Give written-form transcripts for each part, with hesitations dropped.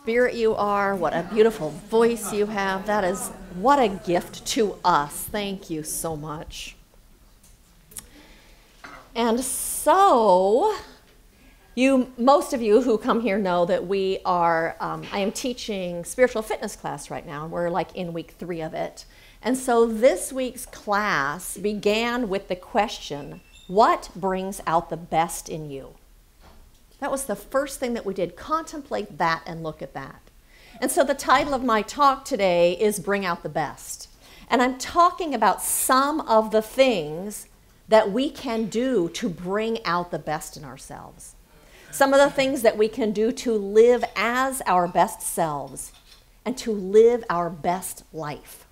spirit you are, what a beautiful voice you have. That is, what a gift to us. Thank you so much. And so, most of you who come here know that I am teaching spiritual fitness class right now. We're like in week 3 of it. And so this week's class began with the question, what brings out the best in you? That was the first thing that we did. Contemplate that and look at that. And so the title of my talk today is Bring Out the Best. And I'm talking about some of the things that we can do to bring out the best in ourselves. Some of the things that we can do to live as our best selves and to live our best life.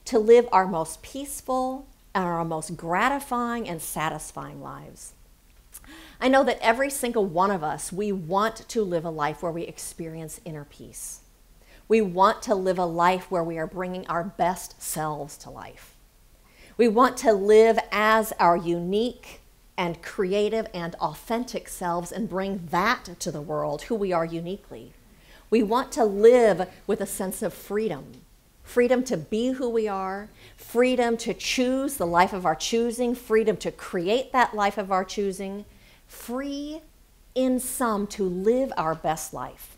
To live our most peaceful and our most gratifying and satisfying lives. I know that every single one of us, we want to live a life where we experience inner peace. We want to live a life where we are bringing our best selves to life. We want to live as our unique and creative and authentic selves and bring that to the world, who we are uniquely. We want to live with a sense of freedom. Freedom to be who we are, freedom to choose the life of our choosing, freedom to create that life of our choosing, free in sum to live our best life.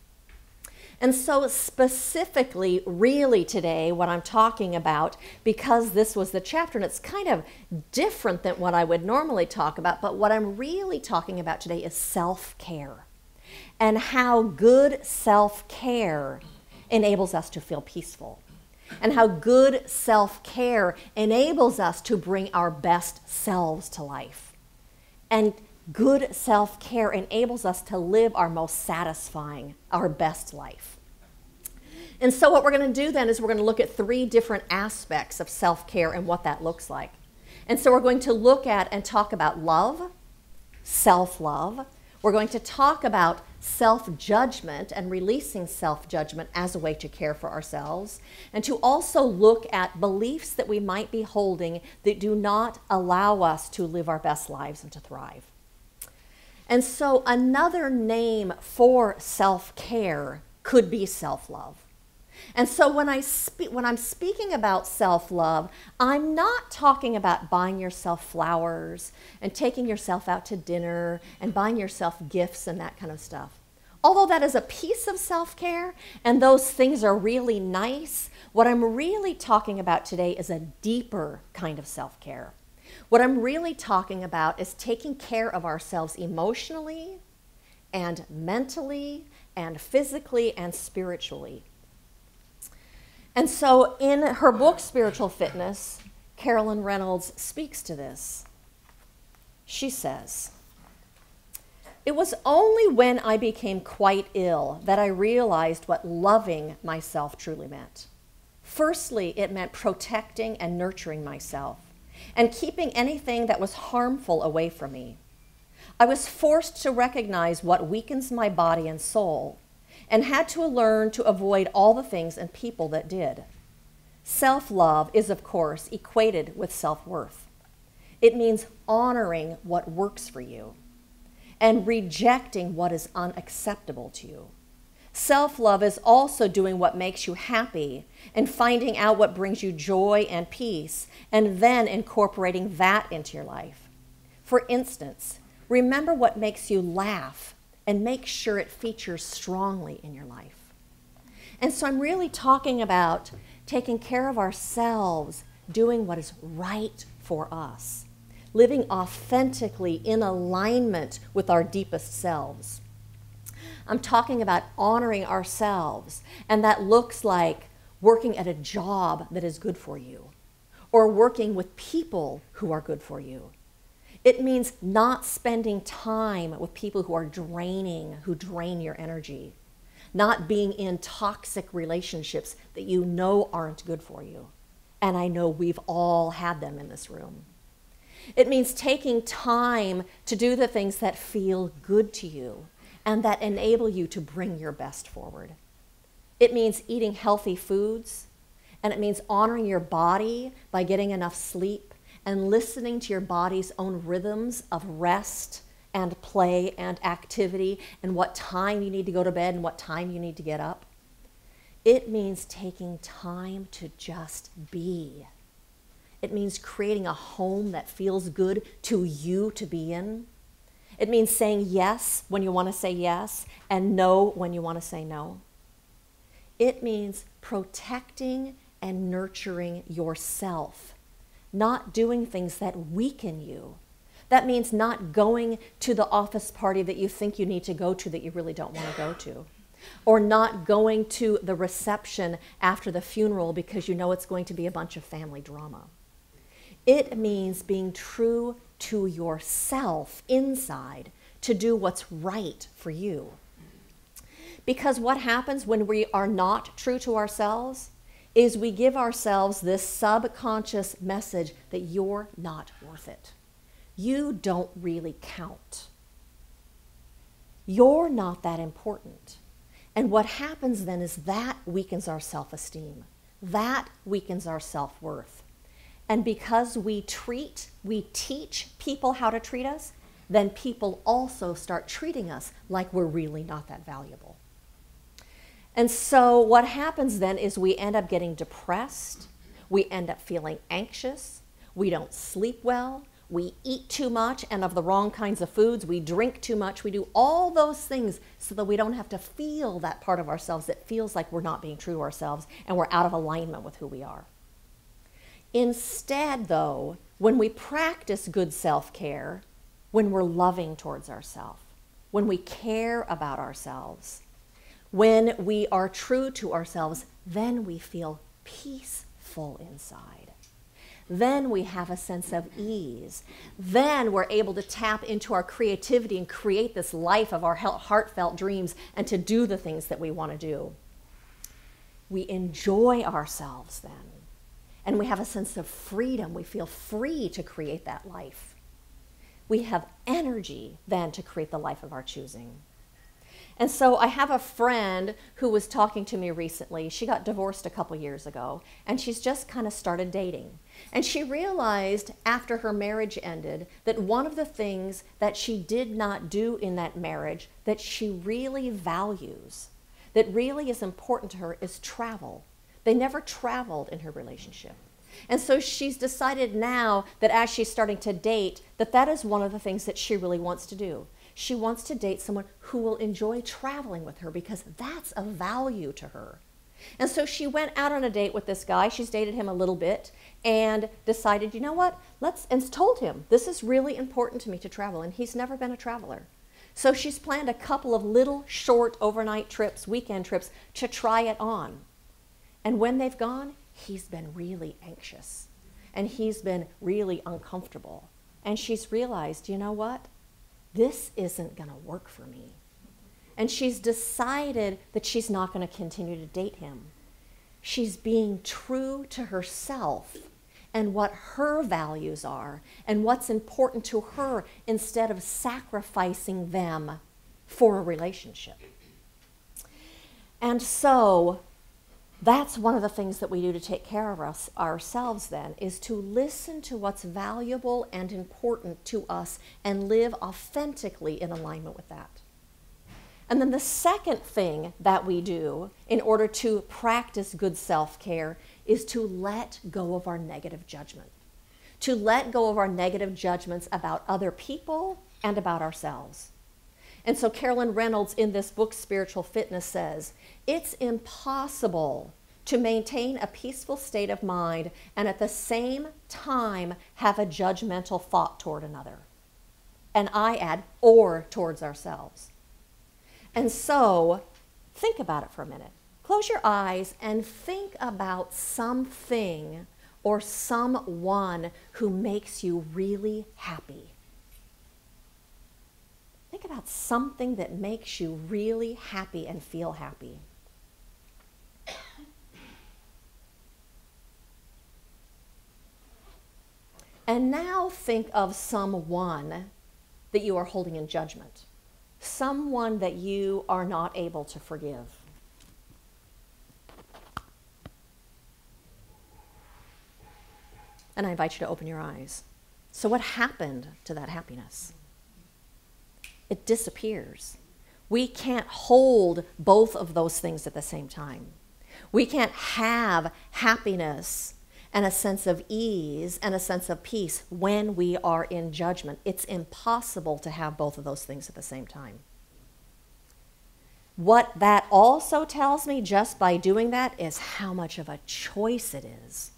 And so specifically, really today, what I'm talking about, because this was the chapter, and it's kind of different than what I would normally talk about, but what I'm really talking about today is self-care and how good self-care enables us to feel peaceful and how good self-care enables us to bring our best selves to life. And good self-care enables us to live our most satisfying, our best life. And so what we're going to do then is we're going to look at 3 different aspects of self-care and what that looks like. And so we're going to look at and talk about love, self-love. We're going to talk about self-judgment and releasing self-judgment as a way to care for ourselves, and to also look at beliefs that we might be holding that do not allow us to live our best lives and to thrive. And so another name for self-care could be self-love. And so when I'm speaking about self-love, I'm not talking about buying yourself flowers and taking yourself out to dinner and buying yourself gifts and that kind of stuff. Although that is a piece of self-care and those things are really nice, what I'm really talking about today is a deeper kind of self-care. What I'm really talking about is taking care of ourselves emotionally and mentally and physically and spiritually. And so in her book, Spiritual Fitness, Carolyn Reynolds speaks to this. She says, "It was only when I became quite ill that I realized what loving myself truly meant. Firstly, it meant protecting and nurturing myself and keeping anything that was harmful away from me. I was forced to recognize what weakens my body and soul and had to learn to avoid all the things and people that did. Self-love is, of course, equated with self-worth. It means honoring what works for you and rejecting what is unacceptable to you. Self-love is also doing what makes you happy and finding out what brings you joy and peace and then incorporating that into your life. For instance, remember what makes you laugh and make sure it features strongly in your life." And so I'm really talking about taking care of ourselves, doing what is right for us, living authentically in alignment with our deepest selves. I'm talking about honoring ourselves, and that looks like working at a job that is good for you, or working with people who are good for you. It means not spending time with people who are draining, who drain your energy, not being in toxic relationships that you know aren't good for you. And I know we've all had them in this room. It means taking time to do the things that feel good to you and that enable you to bring your best forward. It means eating healthy foods, and it means honoring your body by getting enough sleep and listening to your body's own rhythms of rest and play and activity and what time you need to go to bed and what time you need to get up. It means taking time to just be. It means creating a home that feels good to you to be in. It means saying yes when you want to say yes and no when you want to say no. It means protecting and nurturing yourself, not doing things that weaken you. That means not going to the office party that you think you need to go to that you really don't want to go to, or not going to the reception after the funeral because you know it's going to be a bunch of family drama. It means being true to yourself inside to do what's right for you. Because what happens when we are not true to ourselves is we give ourselves this subconscious message that you're not worth it. You don't really count. You're not that important. And what happens then is that weakens our self-esteem. That weakens our self-worth. And because we teach people how to treat us, then people also start treating us like we're really not that valuable. And so what happens then is we end up getting depressed, we end up feeling anxious, we don't sleep well, we eat too much and of the wrong kinds of foods, we drink too much, we do all those things so that we don't have to feel that part of ourselves that feels like we're not being true to ourselves and we're out of alignment with who we are. Instead, though, when we practice good self-care, when we're loving towards ourselves, when we care about ourselves, when we are true to ourselves, then we feel peaceful inside. Then we have a sense of ease. Then we're able to tap into our creativity and create this life of our heartfelt dreams and to do the things that we want to do. We enjoy ourselves then. And we have a sense of freedom. We feel free to create that life. We have energy then to create the life of our choosing. And so I have a friend who was talking to me recently. She got divorced a couple years ago, and she's just kind of started dating. And she realized after her marriage ended that one of the things that she did not do in that marriage that she really values, that really is important to her, is travel. They never traveled in her relationship. And so she's decided now that as she's starting to date, that is one of the things that she really wants to do. She wants to date someone who will enjoy traveling with her because that's a value to her. And so she went out on a date with this guy. She's dated him a little bit and decided, you know what, and told him, this is really important to me to travel. And he's never been a traveler. So she's planned a couple of little short overnight trips, weekend trips, to try it on. And when they've gone, he's been really anxious. And he's been really uncomfortable. And she's realized, you know what? This isn't going to work for me. And she's decided that she's not going to continue to date him. She's being true to herself and what her values are and what's important to her instead of sacrificing them for a relationship. And so that's one of the things that we do to take care of ourselves then, is to listen to what's valuable and important to us and live authentically in alignment with that. And then the second thing that we do in order to practice good self-care is to let go of our negative judgment. To let go of our negative judgments about other people and about ourselves. And so Carolyn Reynolds in this book, Spiritual Fitness, says, it's impossible to maintain a peaceful state of mind and at the same time have a judgmental thought toward another. And I add, or towards ourselves. And so think about it for a minute. Close your eyes and think about something or someone who makes you really happy. Think about something that makes you really happy and feel happy. And now think of someone that you are holding in judgment. Someone that you are not able to forgive. And I invite you to open your eyes. So what happened to that happiness? it disappears. We can't hold both of those things at the same time. We can't have happiness and a sense of ease and a sense of peace when we are in judgment. It's impossible to have both of those things at the same time. What that also tells me just by doing that is how much of a choice it is.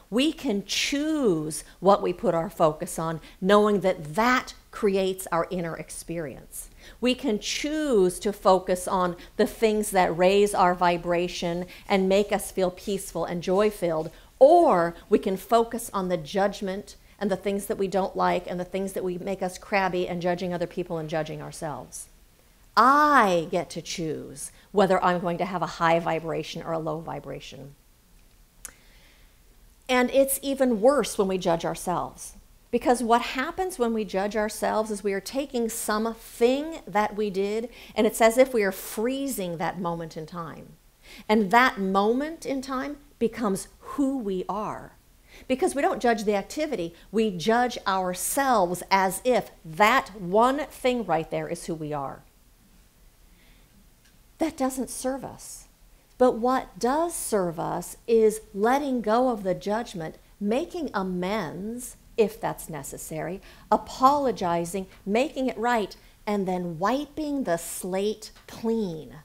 We can choose what we put our focus on, knowing that that creates our inner experience. We can choose to focus on the things that raise our vibration and make us feel peaceful and joy-filled, or we can focus on the judgment and the things that we don't like and the things that make us crabby and judging other people and judging ourselves. I get to choose whether I'm going to have a high vibration or a low vibration. And it's even worse when we judge ourselves. Because what happens when we judge ourselves is we are taking something that we did, and it's as if we are freezing that moment in time. And that moment in time becomes who we are. Because we don't judge the activity, we judge ourselves as if that one thing right there is who we are. That doesn't serve us. But what does serve us is letting go of the judgment, making amends, if that's necessary, apologizing, making it right, and then wiping the slate clean.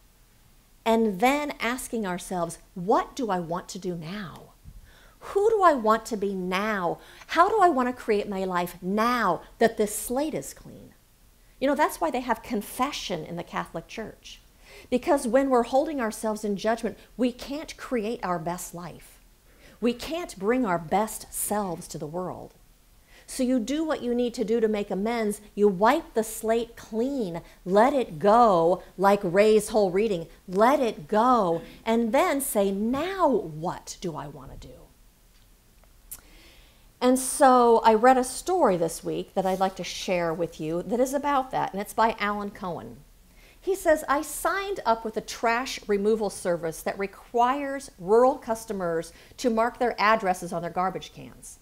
And then asking ourselves, what do I want to do now? Who do I want to be now? How do I want to create my life now that this slate is clean? You know, that's why they have confession in the Catholic Church. Because when we're holding ourselves in judgment, we can't create our best life. We can't bring our best selves to the world. So you do what you need to do to make amends. You wipe the slate clean, let it go, like Ray's whole reading. Let it go, and then say, now what do I want to do? And so I read a story this week that I'd like to share with you that is about that, and it's by Alan Cohen. He says, I signed up with a trash removal service that requires rural customers to mark their addresses on their garbage cans.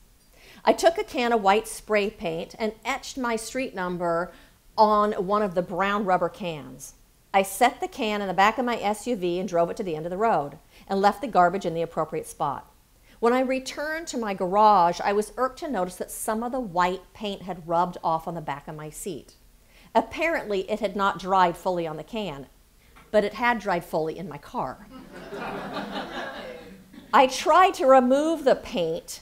I took a can of white spray paint and etched my street number on one of the brown rubber cans. I set the can in the back of my SUV and drove it to the end of the road and left the garbage in the appropriate spot. When I returned to my garage, I was irked to notice that some of the white paint had rubbed off on the back of my seat. Apparently, it had not dried fully on the can, but it had dried fully in my car. I tried to remove the paint,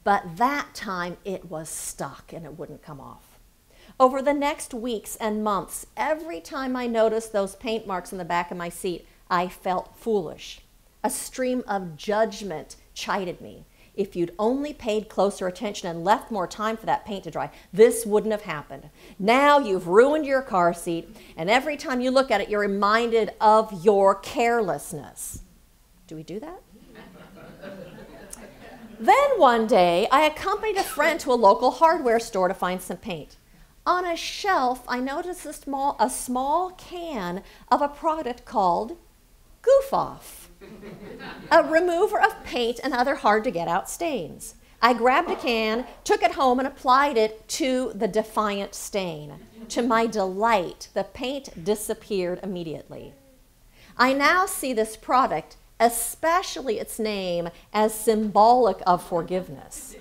but that time it was stuck and it wouldn't come off. Over the next weeks and months, every time I noticed those paint marks in the back of my seat, I felt foolish. A stream of judgment chided me. If you'd only paid closer attention and left more time for that paint to dry, this wouldn't have happened. Now you've ruined your car seat, and every time you look at it, you're reminded of your carelessness. Do we do that? Then one day, I accompanied a friend to a local hardware store to find some paint. On a shelf, I noticed a small can of a product called Goof Off, a remover of paint and other hard-to-get-out stains. I grabbed a can, took it home, and applied it to the defiant stain. To my delight, the paint disappeared immediately. I now see this product, especially its name, as symbolic of forgiveness.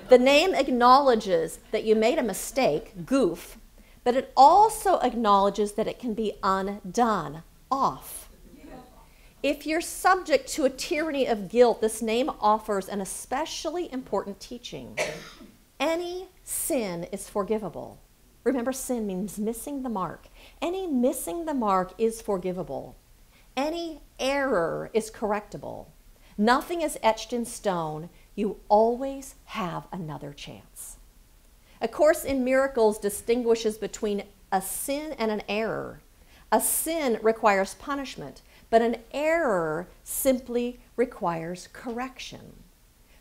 The name acknowledges that you made a mistake, goof, but it also acknowledges that it can be undone, off. If you're subject to a tyranny of guilt, this name offers an especially important teaching. Any sin is forgivable. Remember, sin means missing the mark. Any missing the mark is forgivable. Any error is correctable. Nothing is etched in stone. You always have another chance. A Course in Miracles distinguishes between a sin and an error. A sin requires punishment, but an error simply requires correction.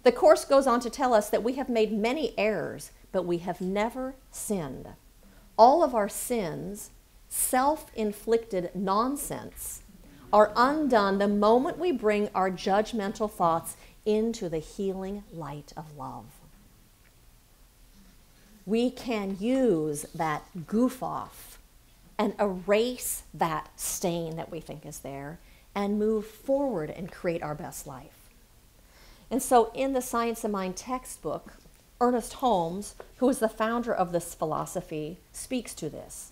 The Course goes on to tell us that we have made many errors, but we have never sinned. All of our sins, self-inflicted nonsense, are undone the moment we bring our judgmental thoughts into the healing light of love. We can use that goof off and erase that stain that we think is there and move forward and create our best life. And so in the Science of Mind textbook, Ernest Holmes, who is the founder of this philosophy, speaks to this.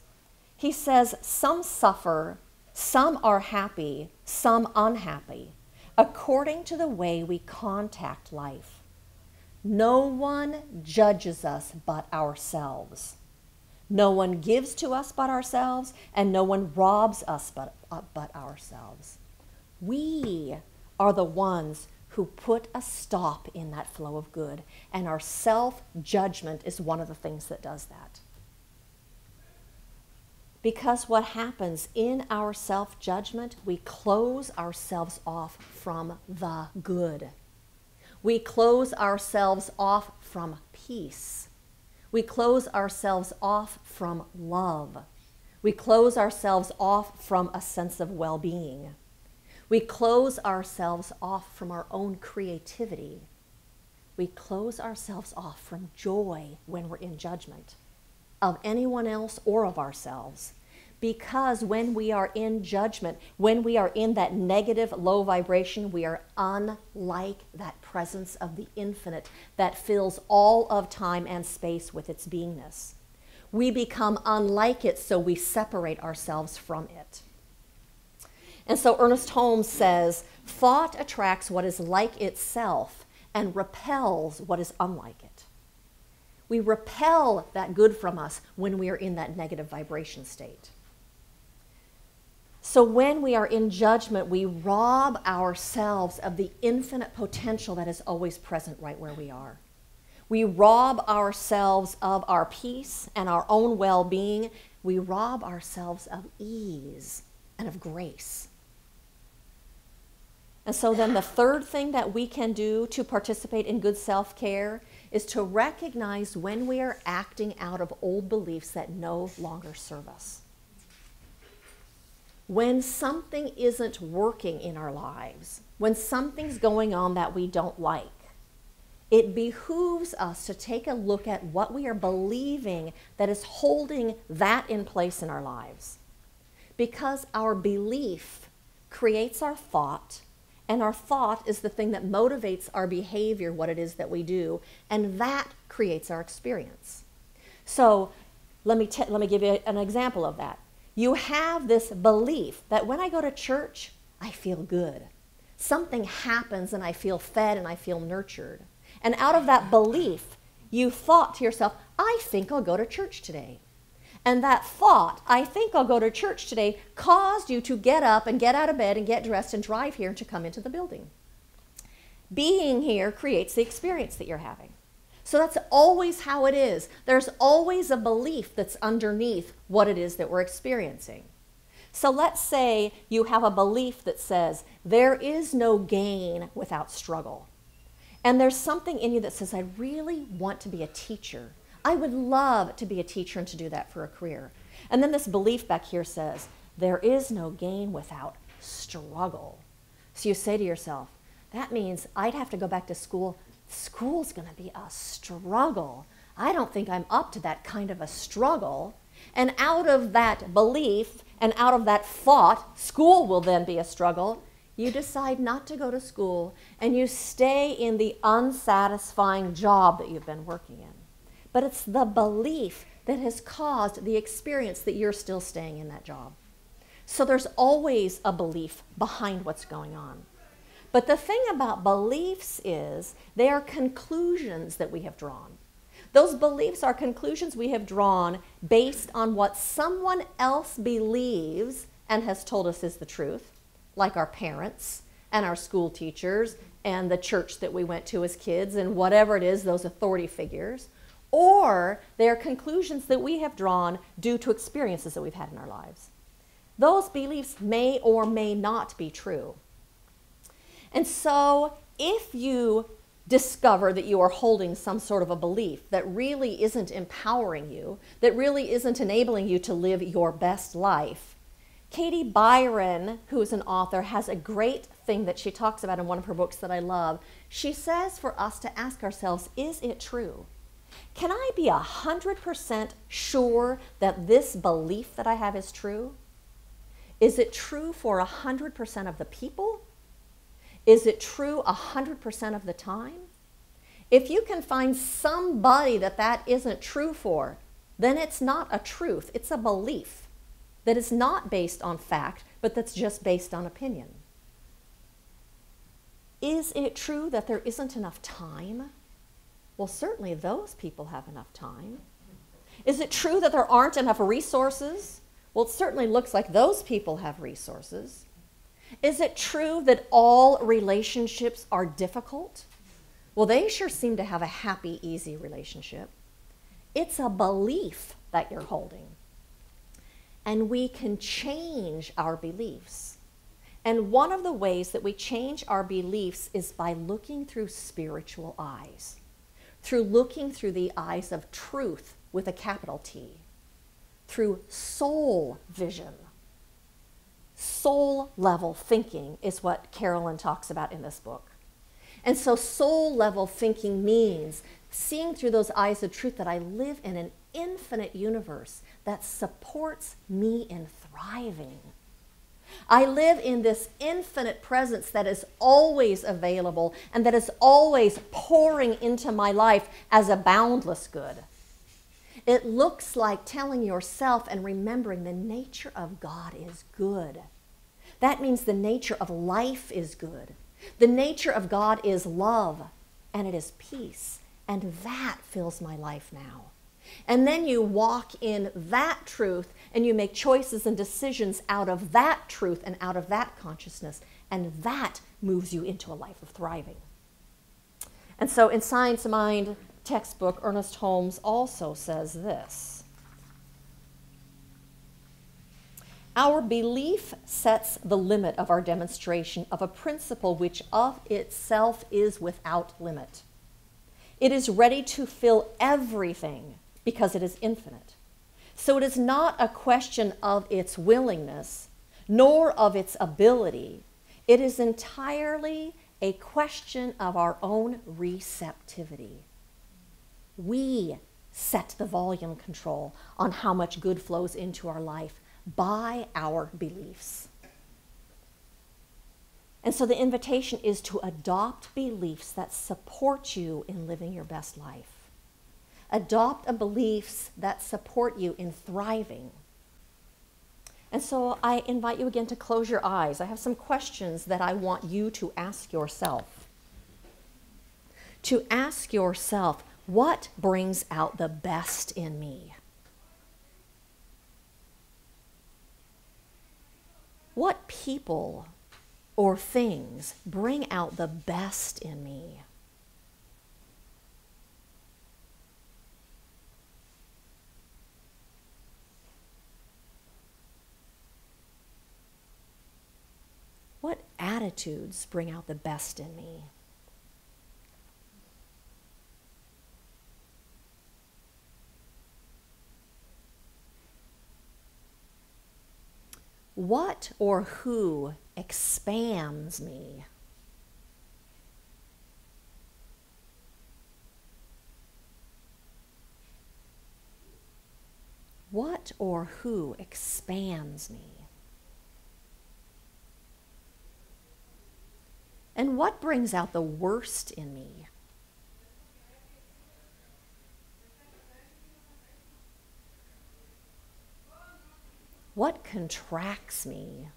He says, some suffer, some are happy, some unhappy, according to the way we contact life. No one judges us but ourselves. No one gives to us but ourselves, and no one robs us but ourselves. We are the ones who put a stop in that flow of good, and our self-judgment is one of the things that does that. Because what happens in our self-judgment, we close ourselves off from the good. We close ourselves off from peace. We close ourselves off from love. We close ourselves off from a sense of well-being. We close ourselves off from our own creativity. We close ourselves off from joy when we're in judgment of anyone else or of ourselves. Because when we are in judgment, when we are in that negative low vibration, we are unlike that presence of the infinite that fills all of time and space with its beingness. We become unlike it, so we separate ourselves from it. And so Ernest Holmes says, thought attracts what is like itself and repels what is unlike it. We repel that good from us when we are in that negative vibration state. So when we are in judgment, we rob ourselves of the infinite potential that is always present right where we are. We rob ourselves of our peace and our own well-being. We rob ourselves of ease and of grace. And so then the third thing that we can do to participate in good self-care is to recognize when we are acting out of old beliefs that no longer serve us. When something isn't working in our lives, when something's going on that we don't like, it behooves us to take a look at what we are believing that is holding that in place in our lives. Because our belief creates our thought, and our thought is the thing that motivates our behavior, what it is that we do, and that creates our experience. So let me give you an example of that. You have this belief that when I go to church, I feel good. Something happens and I feel fed and I feel nurtured. And out of that belief, you thought to yourself, I think I'll go to church today. And that thought, I think I'll go to church today, caused you to get up and get out of bed and get dressed and drive here and to come into the building. Being here creates the experience that you're having. So that's always how it is. There's always a belief that's underneath what it is that we're experiencing. So let's say you have a belief that says, there is no gain without struggle. And there's something in you that says, I really want to be a teacher. I would love to be a teacher and to do that for a career. And then this belief back here says, there is no gain without struggle. So you say to yourself, that means I'd have to go back to school. School's going to be a struggle. I don't think I'm up to that kind of a struggle. And out of that belief and out of that thought, school will then be a struggle. You decide not to go to school and you stay in the unsatisfying job that you've been working in. But it's the belief that has caused the experience that you're still staying in that job. So there's always a belief behind what's going on. But the thing about beliefs is they are conclusions that we have drawn. Those beliefs are conclusions we have drawn based on what someone else believes and has told us is the truth, like our parents and our school teachers and the church that we went to as kids and whatever it is, those authority figures. Or they are conclusions that we have drawn due to experiences that we've had in our lives. Those beliefs may or may not be true. And so if you discover that you are holding some sort of a belief that really isn't empowering you, that really isn't enabling you to live your best life, Katie Byron, who is an author, has a great thing that she talks about in one of her books that I love. She says for us to ask ourselves, is it true? Can I be 100% sure that this belief that I have is true? Is it true for 100% of the people? Is it true 100% of the time? If you can find somebody that isn't true for, then it's not a truth, it's a belief that is not based on fact, but that's just based on opinion. Is it true that there isn't enough time? Well, certainly those people have enough time. Is it true that there aren't enough resources? Well, it certainly looks like those people have resources. Is it true that all relationships are difficult? Well, they sure seem to have a happy, easy relationship. It's a belief that you're holding. And we can change our beliefs. And one of the ways that we change our beliefs is by looking through spiritual eyes, through looking through the eyes of truth with a capital T, through soul vision. Soul level thinking is what Carolyn talks about in this book. And so soul level thinking means seeing through those eyes of truth that I live in an infinite universe that supports me in thriving. I live in this infinite presence that is always available and that is always pouring into my life as a boundless good. It looks like telling yourself and remembering the nature of God is good. That means the nature of life is good. The nature of God is love, and it is peace, and that fills my life now. And then you walk in that truth, and you make choices and decisions out of that truth and out of that consciousness, and that moves you into a life of thriving. And so in Science Mind textbook, Ernest Holmes also says this: our belief sets the limit of our demonstration of a principle which of itself is without limit. It is ready to fill everything because it is infinite. So it is not a question of its willingness, nor of its ability. It is entirely a question of our own receptivity. We set the volume control on how much good flows into our life by our beliefs. And so the invitation is to adopt beliefs that support you in living your best life. Adopt beliefs that support you in thriving. And so I invite you again to close your eyes. I have some questions that I want you to ask yourself. To ask yourself, what brings out the best in me? What people or things bring out the best in me? What attitudes bring out the best in me? What or who expands me? What or who expands me? And what brings out the worst in me? What contracts me?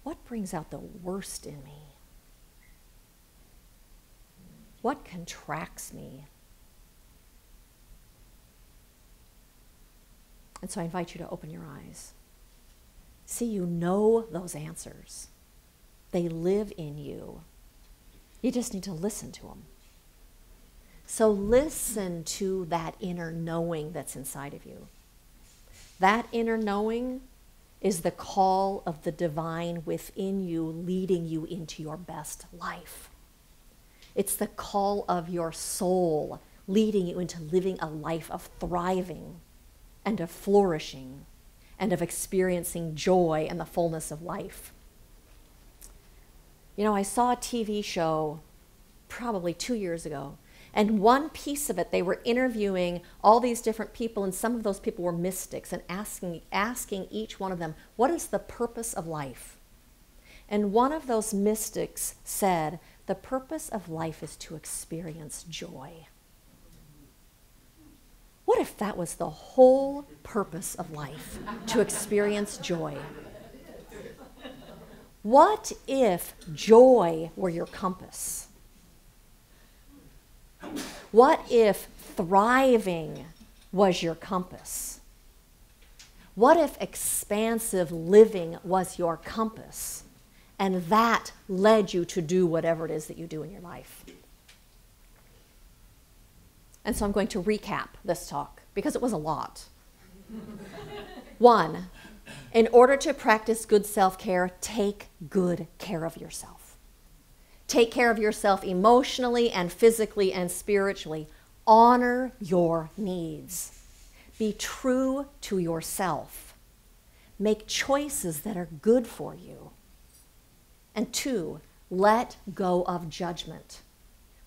What brings out the worst in me? What contracts me? And so I invite you to open your eyes. See, you know those answers. They live in you. You just need to listen to them. So listen to that inner knowing that's inside of you. That inner knowing is the call of the divine within you, leading you into your best life. It's the call of your soul, leading you into living a life of thriving and of flourishing and of experiencing joy and the fullness of life. You know, I saw a TV show probably 2 years ago, and one piece of it, they were interviewing all these different people, and some of those people were mystics, and asking each one of them, what is the purpose of life? And one of those mystics said, the purpose of life is to experience joy. What if that was the whole purpose of life, to experience joy? What if joy were your compass? What if thriving was your compass? What if expansive living was your compass, and that led you to do whatever it is that you do in your life? And so I'm going to recap this talk because it was a lot. 1, in order to practice good self-care, take good care of yourself. Take care of yourself emotionally and physically and spiritually. Honor your needs. Be true to yourself. Make choices that are good for you. And 2, let go of judgment.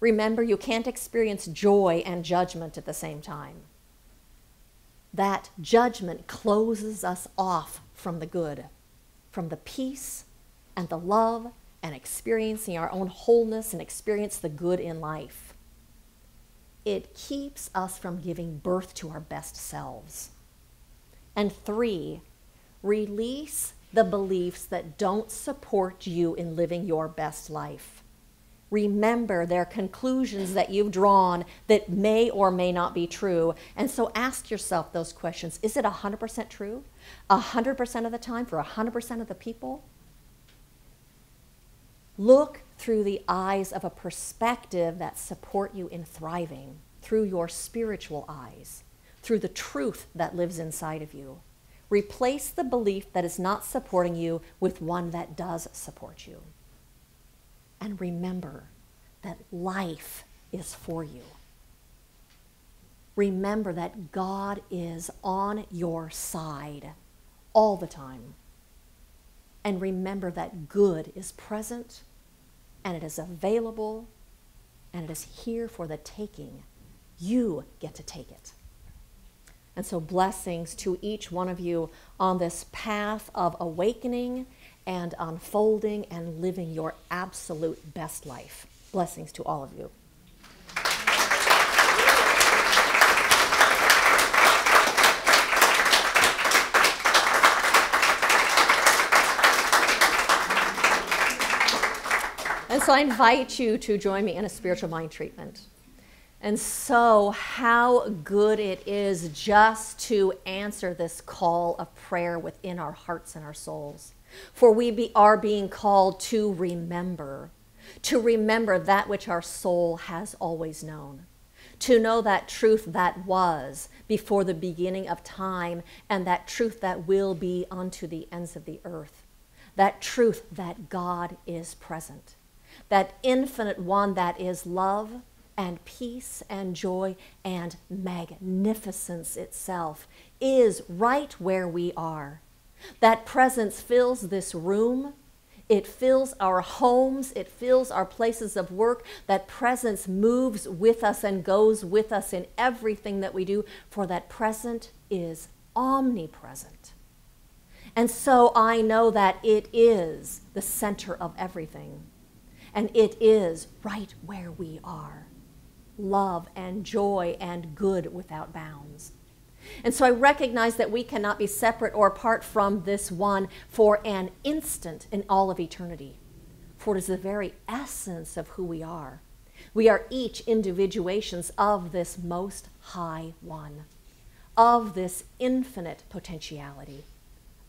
Remember, you can't experience joy and judgment at the same time. That judgment closes us off from the good, from the peace and the love and experiencing our own wholeness and experience the good in life. It keeps us from giving birth to our best selves. And 3, release the beliefs that don't support you in living your best life. Remember, there are conclusions that you've drawn that may or may not be true. And so ask yourself those questions. Is it 100% true? 100% of the time for 100% of the people? Look through the eyes of a perspective that support you in thriving, through your spiritual eyes, through the truth that lives inside of you. Replace the belief that is not supporting you with one that does support you. And remember that life is for you. Remember that God is on your side all the time. And remember that good is present, and it is available, and it is here for the taking. You get to take it. And so blessings to each one of you on this path of awakening and unfolding and living your absolute best life. Blessings to all of you. And so I invite you to join me in a spiritual mind treatment. And so how good it is just to answer this call of prayer within our hearts and our souls. For we are being called to remember that which our soul has always known, to know that truth that was before the beginning of time, and that truth that will be unto the ends of the earth, that truth that God is present, that infinite one that is love and peace and joy and magnificence itself is right where we are. That presence fills this room, it fills our homes, it fills our places of work. That presence moves with us and goes with us in everything that we do, for that present is omnipresent. And so I know that it is the center of everything, and it is right where we are. Love and joy and good without bounds. And so I recognize that we cannot be separate or apart from this one for an instant in all of eternity, for it is the very essence of who we are. We are each individuations of this most high one, of this infinite potentiality,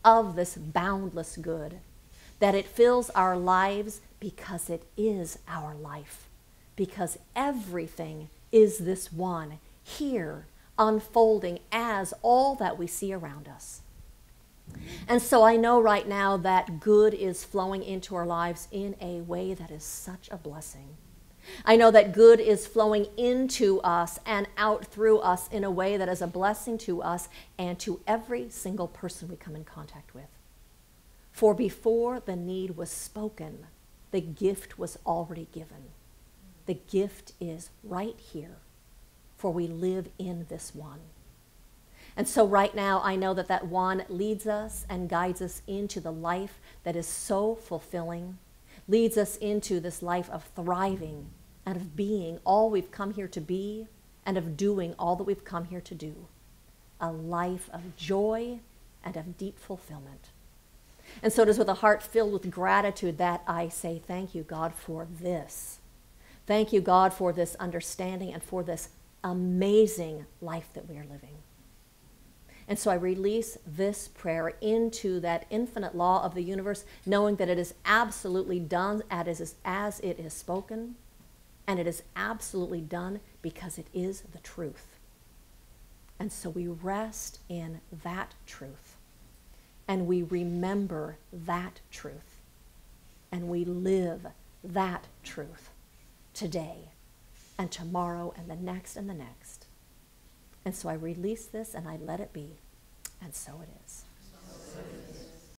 of this boundless good, that it fills our lives because it is our life, because everything is this one here unfolding as all that we see around us. And so I know right now that good is flowing into our lives in a way that is such a blessing. I know that good is flowing into us and out through us in a way that is a blessing to us and to every single person we come in contact with. For before the need was spoken, The gift was already given. The gift is right here, for we live in this one. And so right now, I know that that one leads us and guides us into the life that is so fulfilling, leads us into this life of thriving and of being all we've come here to be and of doing all that we've come here to do. A life of joy and of deep fulfillment. And so it is with a heart filled with gratitude that I say thank you, God, for this. Thank you, God, for this understanding and for this amazing life that we are living. And so I release this prayer into that infinite law of the universe, knowing that it is absolutely done as it is spoken, and it is absolutely done because it is the truth. And so we rest in that truth, and we remember that truth, and we live that truth today and tomorrow and the next and the next. And so I release this and I let it be, and so it is.